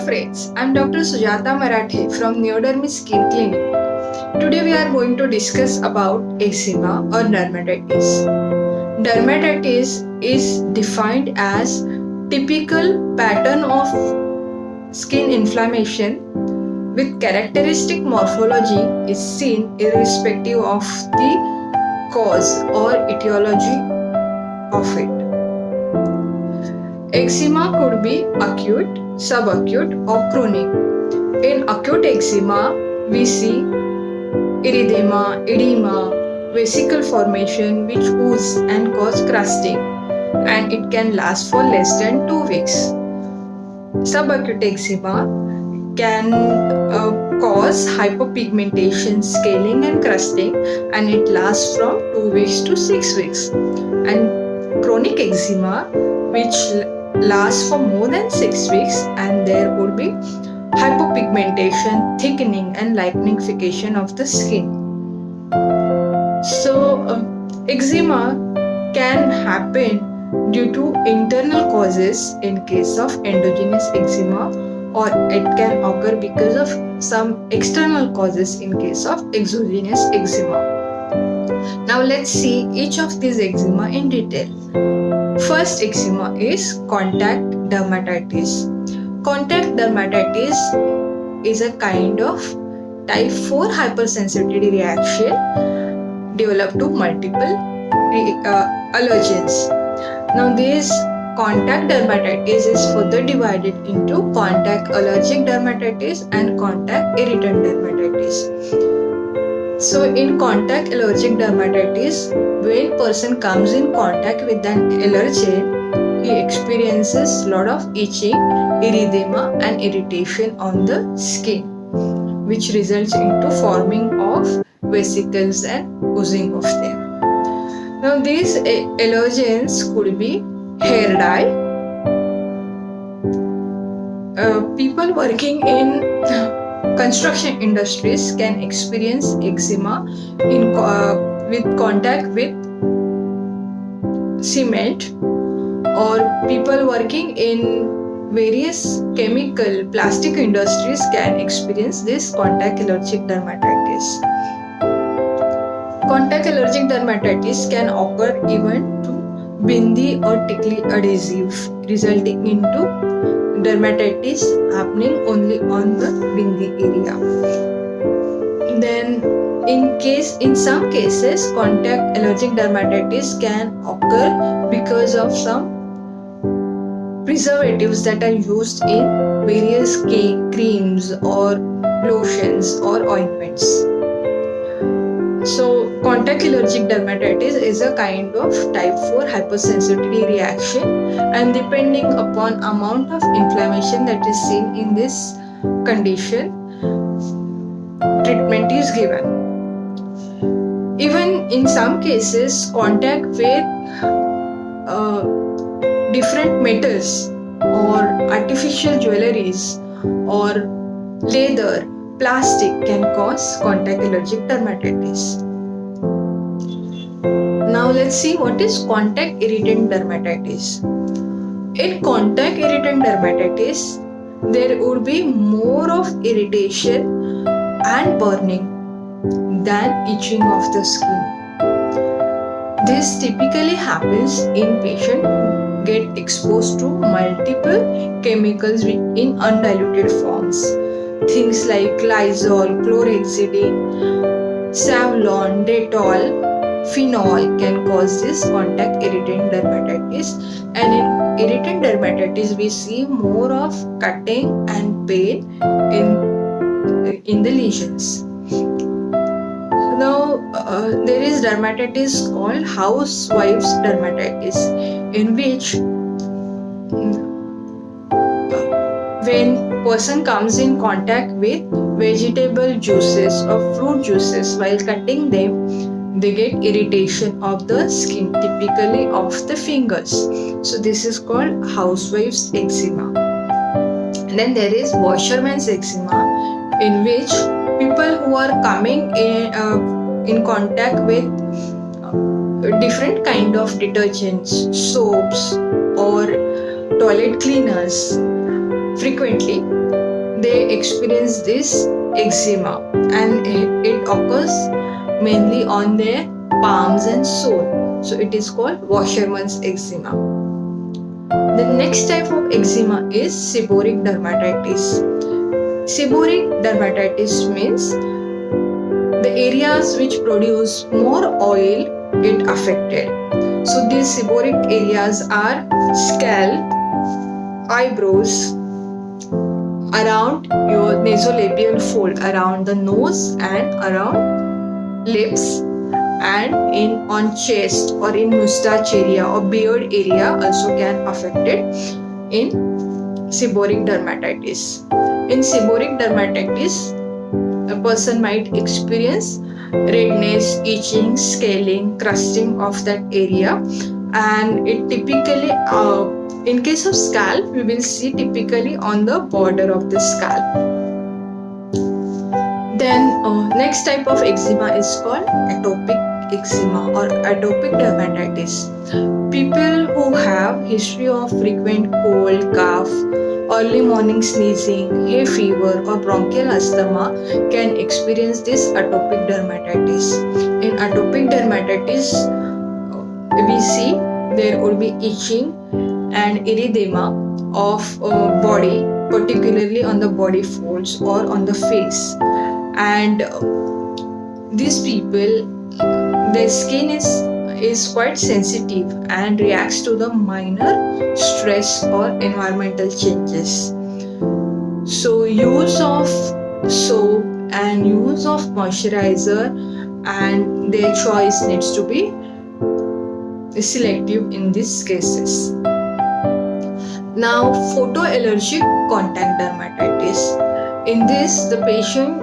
friends, I'm Dr. Sujata Marathe from Neodermis Skin Clinic. Today we are going to discuss about eczema or dermatitis. Dermatitis is defined as typical pattern of skin inflammation with characteristic morphology is seen irrespective of the cause or etiology of it. Eczema could be acute, subacute or chronic. In acute eczema, we see erythema, edema, vesicle formation which ooze and cause crusting, and it can last for less than 2 weeks. Subacute eczema can cause hyperpigmentation, scaling and crusting, and it lasts from 2 weeks to 6 weeks. And chronic eczema which lasts for more than 6 weeks, and there would be hypopigmentation, thickening and lightenification of the skin. So eczema can happen due to internal causes in case of endogenous eczema, or it can occur because of some external causes in case of exogenous eczema. Now let's see each of these eczema in detail. First eczema is contact dermatitis. Contact dermatitis is a kind of type 4 hypersensitivity reaction developed to multiple allergens. Now this contact dermatitis is further divided into contact allergic dermatitis and contact irritant dermatitis. So in contact allergic dermatitis, when person comes in contact with an allergen, he experiences lot of itching, erythema and irritation on the skin, which results into forming of vesicles and oozing of them. Now these allergens could be hair dye. People working in construction industries can experience eczema with contact with cement, or people working in various chemical plastic industries can experience this contact allergic dermatitis. Contact allergic dermatitis can occur even to bindi or tickly adhesive, resulting into dermatitis happening only on the bindi area. Then in some cases, contact allergic dermatitis can occur because of some preservatives that are used in various creams or lotions or ointments. So contact allergic dermatitis is a kind of type 4 hypersensitivity reaction, and depending upon amount of inflammation that is seen in this condition, treatment is given. Even in some cases, contact with different metals or artificial jewelries or leather, plastic can cause contact allergic dermatitis. Now let's see what is contact irritant dermatitis. In contact irritant dermatitis, there would be more of irritation and burning than itching of the skin. This typically happens in patients who get exposed to multiple chemicals in undiluted forms. Things like Lysol, chlorhexidine, Savlon, Dettol, phenol can cause this contact irritant dermatitis, and in irritant dermatitis we see more of cutting and pain in the lesions. Now there is dermatitis called Housewives Dermatitis, in which when person comes in contact with vegetable juices or fruit juices while cutting them, they get irritation of the skin, typically of the fingers. So this is called housewives eczema. And then there is Washerman's eczema, in which people who are coming in contact with different kind of detergents, soaps or toilet cleaners frequently, they experience this eczema, and it occurs mainly on their palms and sole. So it is called Washerman's eczema. The next type of eczema is seborrheic dermatitis. Seborrheic dermatitis means the areas which produce more oil get affected. So these seborrheic areas are scalp, eyebrows, around your nasolabial fold, around the nose and around lips, and on chest or in mustache area or beard area also can affected in seborrheic dermatitis. In seborrheic dermatitis, a person might experience redness, itching, scaling, crusting of that area, and it typically in case of scalp, we will see typically on the border of the scalp. Then next type of eczema is called atopic eczema or atopic dermatitis. People who have history of frequent cold, cough, early morning sneezing, hay fever or bronchial asthma can experience this atopic dermatitis. In atopic dermatitis, we see there will be itching and erythema of body, particularly on the body folds or on the face. And these people, their skin is quite sensitive and reacts to the minor stress or environmental changes. So use of soap and use of moisturizer and their choice needs to be selective in these cases. Now, photoallergic contact dermatitis. In this, the patient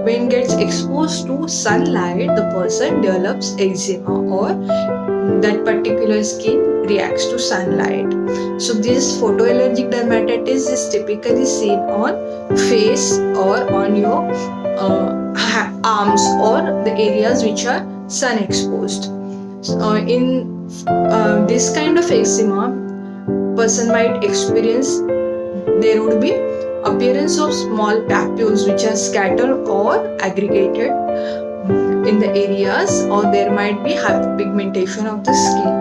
when gets exposed to sunlight, the person develops eczema or that particular skin reacts to sunlight. So this photoallergic dermatitis is typically seen on face or on your arms or the areas which are sun exposed. In this kind of eczema, person might experience there would be appearance of small papules which are scattered or aggregated in the areas, or there might be hyperpigmentation of the skin.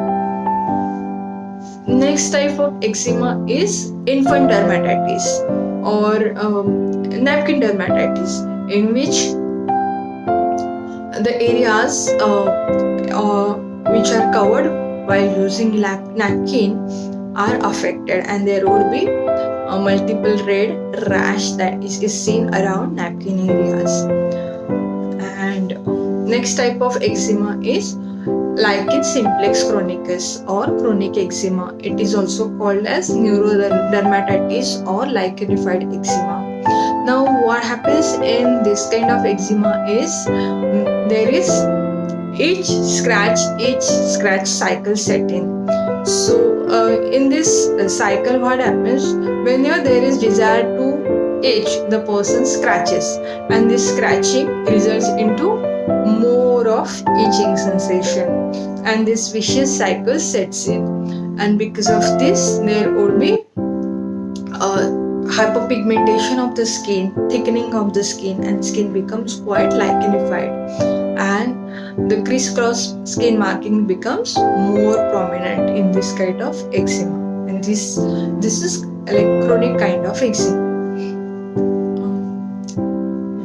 Next type of eczema is infant dermatitis or napkin dermatitis, in which the areas which are covered while using napkin are affected, and there would be a multiple red rash that is seen around napkin areas. And next type of eczema is lichen simplex chronicus or chronic eczema. It is also called as neurodermatitis or lichenified eczema. Now what happens in this kind of eczema is there is itch scratch cycle set in. So in this cycle, what happens, whenever there is desire to itch, the person scratches, and this scratching results into more of itching sensation, and this vicious cycle sets in. And because of this, there would be hyperpigmentation of the skin, thickening of the skin, and skin becomes quite lichenified, and the crisscross skin marking becomes more prominent in this kind of eczema, and this is like chronic kind of eczema.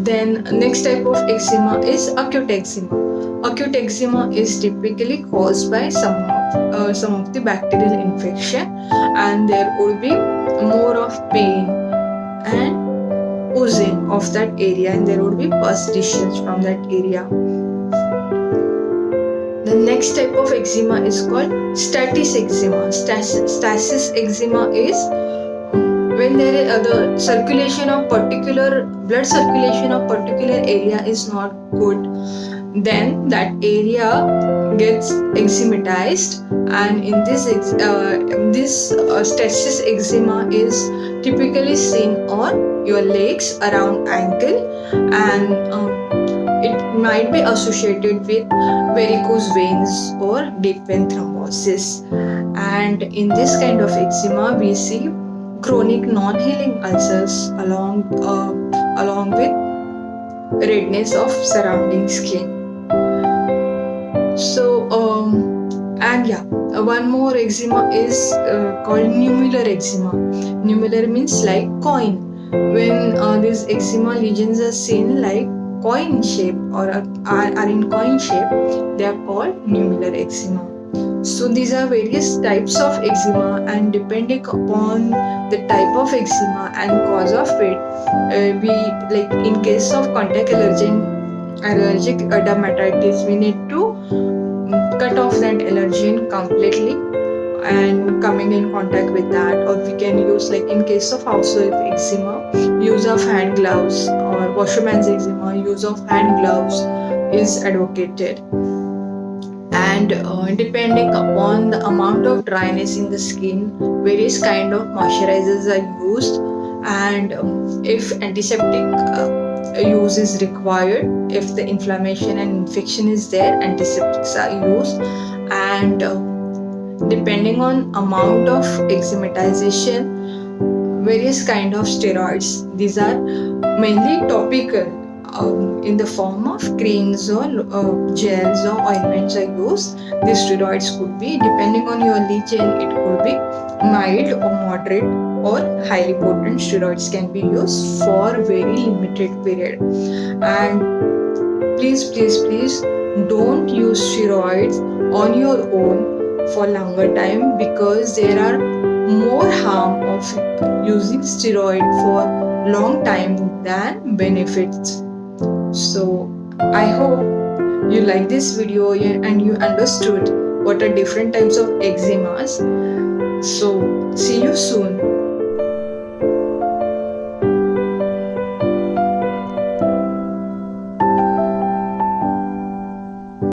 Then next type of eczema is acute eczema. Acute eczema is typically caused by some of the bacterial infection, and there would be more of pain and oozing of that area, and there would be pus lesions from that area. The next type of eczema is called stasis eczema. Stasis eczema is when there is the circulation of particular blood circulation of particular area is not good, then that area gets eczematized, and in this stasis eczema is typically seen on your legs around ankle, and it might be associated with varicose veins or deep vein thrombosis. And in this kind of eczema, we see chronic non-healing ulcers along with redness of surrounding skin. So and yeah, one more eczema is called nummular eczema. Nummular means like coin. When these eczema lesions are seen like coin shape or are in coin shape, they are called nummular eczema. So these are various types of eczema, and depending upon the type of eczema and cause of it, we like in case of contact allergic dermatitis, we need to cut off that allergen completely and coming in contact with that, or we can use like in case of housewife eczema, use of hand gloves, or washerman's eczema, use of hand gloves is advocated. And depending upon the amount of dryness in the skin, various kind of moisturizers are used, and if antiseptic use is required, if the inflammation and infection is there, antiseptics are used. And depending on amount of eczematization, various kind of steroids, these are mainly topical, in the form of creams or gels or ointments are used. These steroids could be, depending on your lesion, it could be mild or moderate or highly potent. Steroids can be used for very limited period. And please don't use steroids on your own for longer time, because there are more harm of using steroid for long time than benefits. So I hope you like this video and you understood what are different types of eczemas. So see you soon.